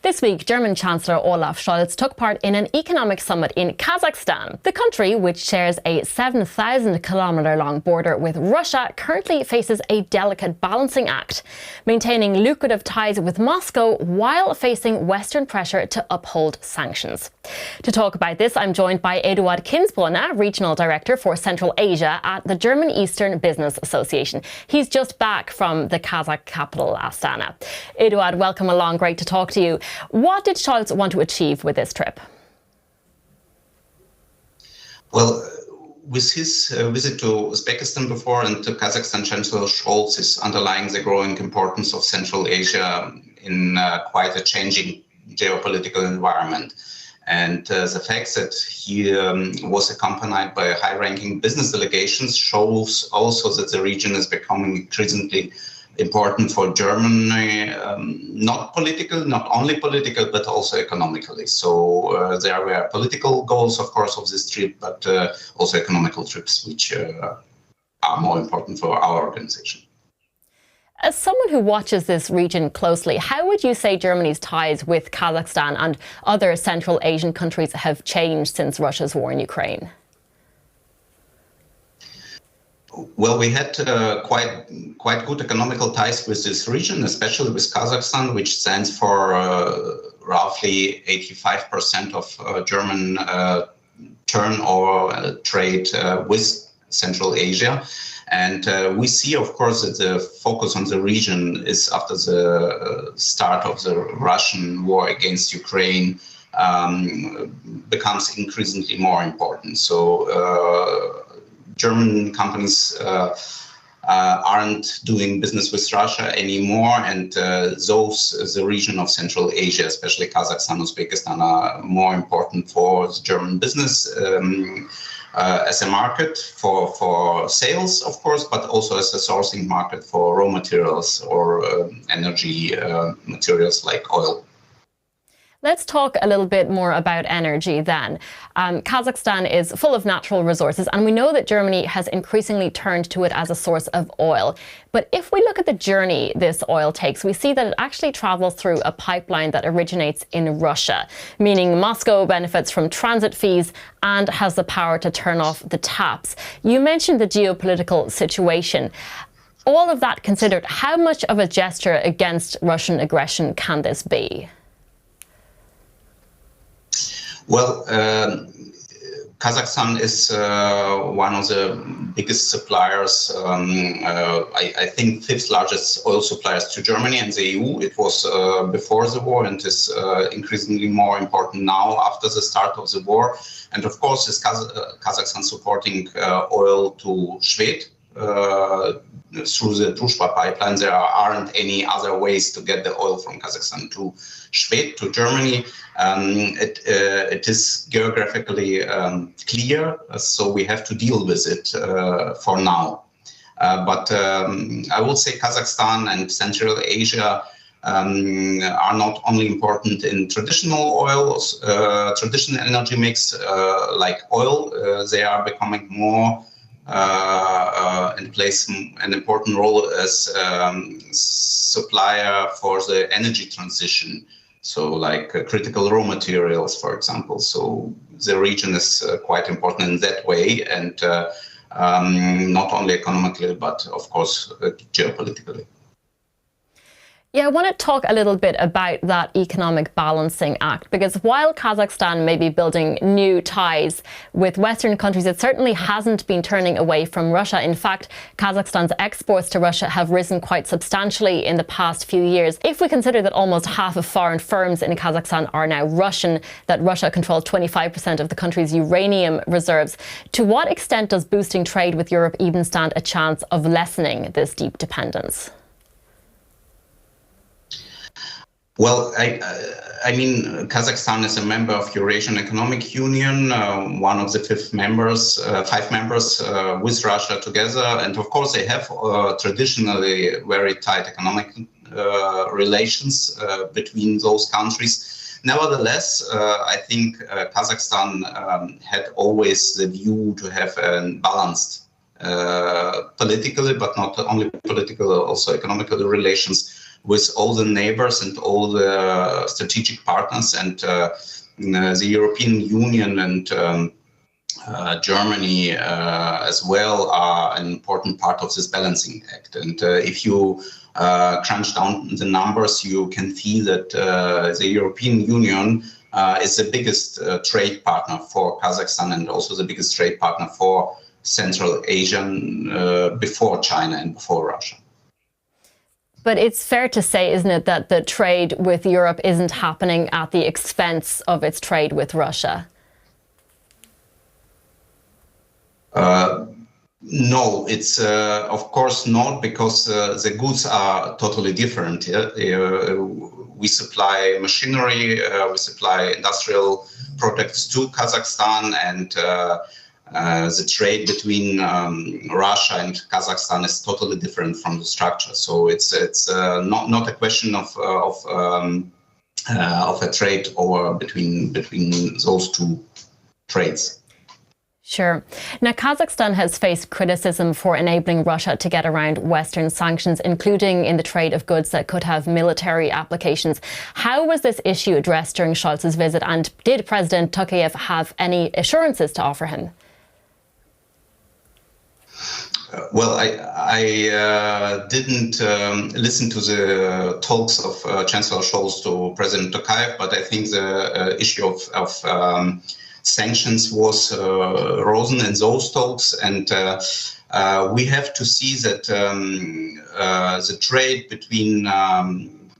This week, German Chancellor Olaf Scholz took part in an economic summit in Kazakhstan. The country, which shares a 7,000-kilometre-long border with Russia, currently faces a delicate balancing act, maintaining lucrative ties with Moscow while facing Western pressure to uphold sanctions. To talk about this, I'm joined by Eduard Kinsbruner, Regional Director for Central Asia at the German Eastern Business Association. He's just back from the Kazakh capital, Astana. Eduard, welcome along. Great to talk to you. What did Scholz want to achieve with this trip? Well, with his visit to Uzbekistan before and to Kazakhstan, Chancellor Scholz is underlying the growing importance of Central Asia in quite a changing geopolitical environment. And the fact that he was accompanied by high-ranking business delegations shows also that the region is becoming increasingly important for Germany, not only political, but also economically. So there were political goals, of course, of this trip, but also economical trips, which are more important for our organization. As someone who watches this region closely, how would you say Germany's ties with Kazakhstan and other Central Asian countries have changed since Russia's war in Ukraine? Well, we had quite good economical ties with this region, especially with Kazakhstan, which stands for roughly 85% of German turnover trade with Central Asia. And we see, of course, that the focus on the region is after the start of the Russian war against Ukraine becomes increasingly more important. So German companies aren't doing business with Russia anymore, and the region of Central Asia, especially Kazakhstan, Uzbekistan, are more important for the German business as a market for sales, of course, but also as a sourcing market for raw materials or energy materials like oil. Let's talk a little bit more about energy then. Kazakhstan is full of natural resources, and we know that Germany has increasingly turned to it as a source of oil. But if we look at the journey this oil takes, we see that it actually travels through a pipeline that originates in Russia, meaning Moscow benefits from transit fees and has the power to turn off the taps. You mentioned the geopolitical situation. All of that considered, how much of a gesture against Russian aggression can this be? Well, Kazakhstan is one of the biggest suppliers, I think fifth largest oil suppliers to Germany and the EU. It was before the war and is increasingly more important now after the start of the war. And of course, is Kazakhstan supporting oil to Schwedt through the Druzhba pipeline. There aren't any other ways to get the oil from Kazakhstan to Schwedt, to Germany. It is geographically clear, so we have to deal with it for now. But I would say Kazakhstan and Central Asia are not only important in traditional oils, traditional energy mix like oil. They are becoming more and plays an important role as supplier for the energy transition. So like critical raw materials, for example. So the region is quite important in that way, and not only economically, but of course, geopolitically. Yeah, I want to talk a little bit about that economic balancing act, because while Kazakhstan may be building new ties with Western countries, it certainly hasn't been turning away from Russia. In fact, Kazakhstan's exports to Russia have risen quite substantially in the past few years. If we consider that almost half of foreign firms in Kazakhstan are now Russian, that Russia controls 25% of the country's uranium reserves, to what extent does boosting trade with Europe even stand a chance of lessening this deep dependence? Well, I mean, Kazakhstan is a member of Eurasian Economic Union, one of the five members with Russia together. And of course, they have traditionally very tight economic relations between those countries. Nevertheless, I think Kazakhstan had always the view to have a balanced politically, but not only political, also economical relations with all the neighbors and all the strategic partners, and the European Union and Germany as well are an important part of this balancing act. And if you crunch down the numbers, you can see that the European Union is the biggest trade partner for Kazakhstan, and also the biggest trade partner for Central Asia before China and before Russia. But it's fair to say, isn't it, that the trade with Europe isn't happening at the expense of its trade with Russia? No, it's of course not, because the goods are totally different. We supply machinery, we supply industrial products to Kazakhstan, and the trade between Russia and Kazakhstan is totally different from the structure. So it's not a question of a trade or between those two trades. Sure. Now, Kazakhstan has faced criticism for enabling Russia to get around Western sanctions, including in the trade of goods that could have military applications. How was this issue addressed during Scholz's visit, and did President Tokayev have any assurances to offer him? Well, I didn't listen to the talks of Chancellor Scholz to President Tokayev, but I think the issue of sanctions was risen in those talks, and we have to see that the trade between,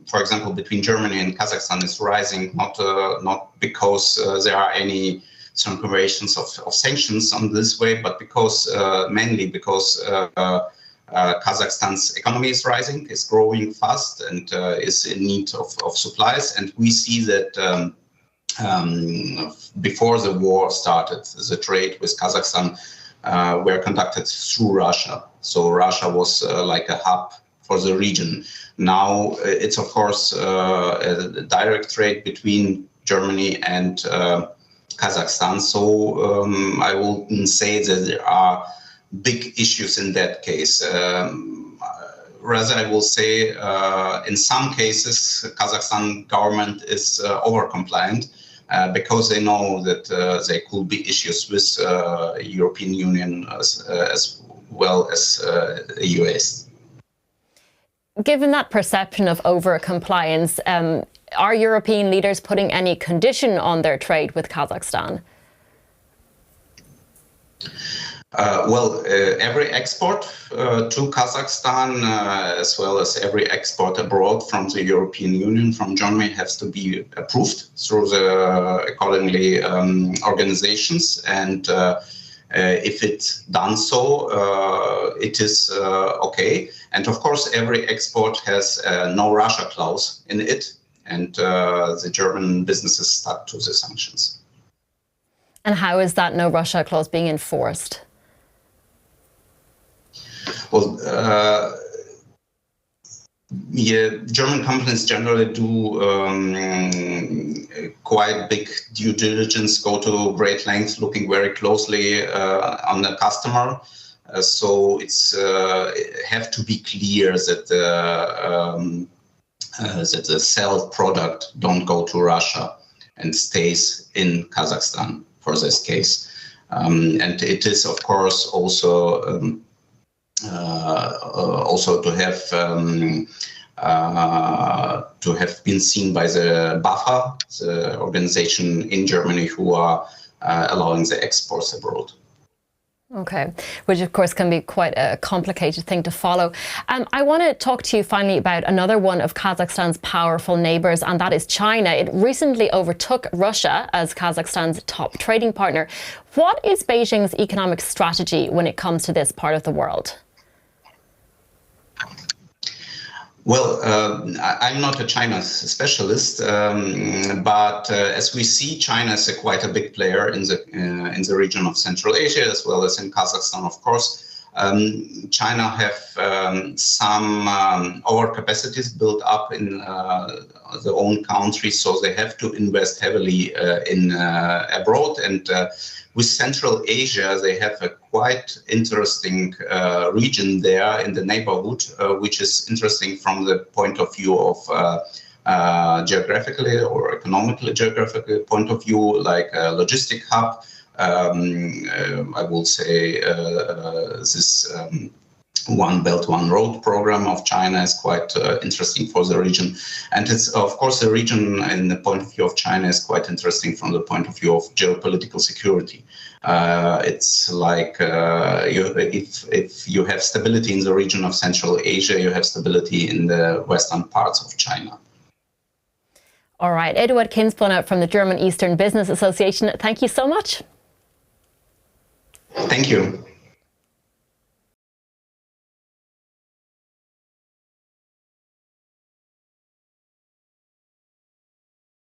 for example, between Germany and Kazakhstan is rising, not because there are any circumventions of sanctions on this way, but because mainly because Kazakhstan's economy is rising, is growing fast, and is in need of supplies, and we see that. Before the war started, the trade with Kazakhstan were conducted through Russia. So Russia was like a hub for the region. Now it's, of course, a direct trade between Germany and Kazakhstan. So I wouldn't say that there are big issues in that case. Rather, I will say in some cases, Kazakhstan government is over-compliant because they know that there could be issues with European Union as well as the US. Given that perception of over-compliance, are European leaders putting any condition on their trade with Kazakhstan? Well, every export to Kazakhstan, as well as every export abroad from the European Union, from Germany, has to be approved through the accordingly organizations. And if it's done so, it is okay. And of course, every export has a no Russia clause in it. And the German businesses stuck to the sanctions. And how is that no Russia clause being enforced? Well, German companies generally do quite big due diligence, go to great lengths, looking very closely on the customer. So it's have to be clear that the sell product don't go to Russia and stays in Kazakhstan for this case. And it is, of course, also to have been seen by the BAFA, the organization in Germany who are allowing the exports abroad. Okay, which of course can be quite a complicated thing to follow. I want to talk to you finally about another one of Kazakhstan's powerful neighbours, and that is China. It recently overtook Russia as Kazakhstan's top trading partner. What is Beijing's economic strategy when it comes to this part of the world? Well, I'm not a China specialist, but as we see, China is quite a big player in the region of Central Asia, as well as in Kazakhstan, of course. China have some overcapacities built up in their own country, so they have to invest heavily in abroad. And with Central Asia, they have a quite interesting region there in the neighborhood, which is interesting from the point of view of geographically or economically geographical point of view, like a logistic hub. I will say this One Belt, One Road program of China is quite interesting for the region. And it's, of course, the region in the point of view of China is quite interesting from the point of view of geopolitical security. It's like if you have stability in the region of Central Asia, you have stability in the western parts of China. All right, Eduard Kinsbruner from the German Eastern Business Association, thank you so much. Thank you.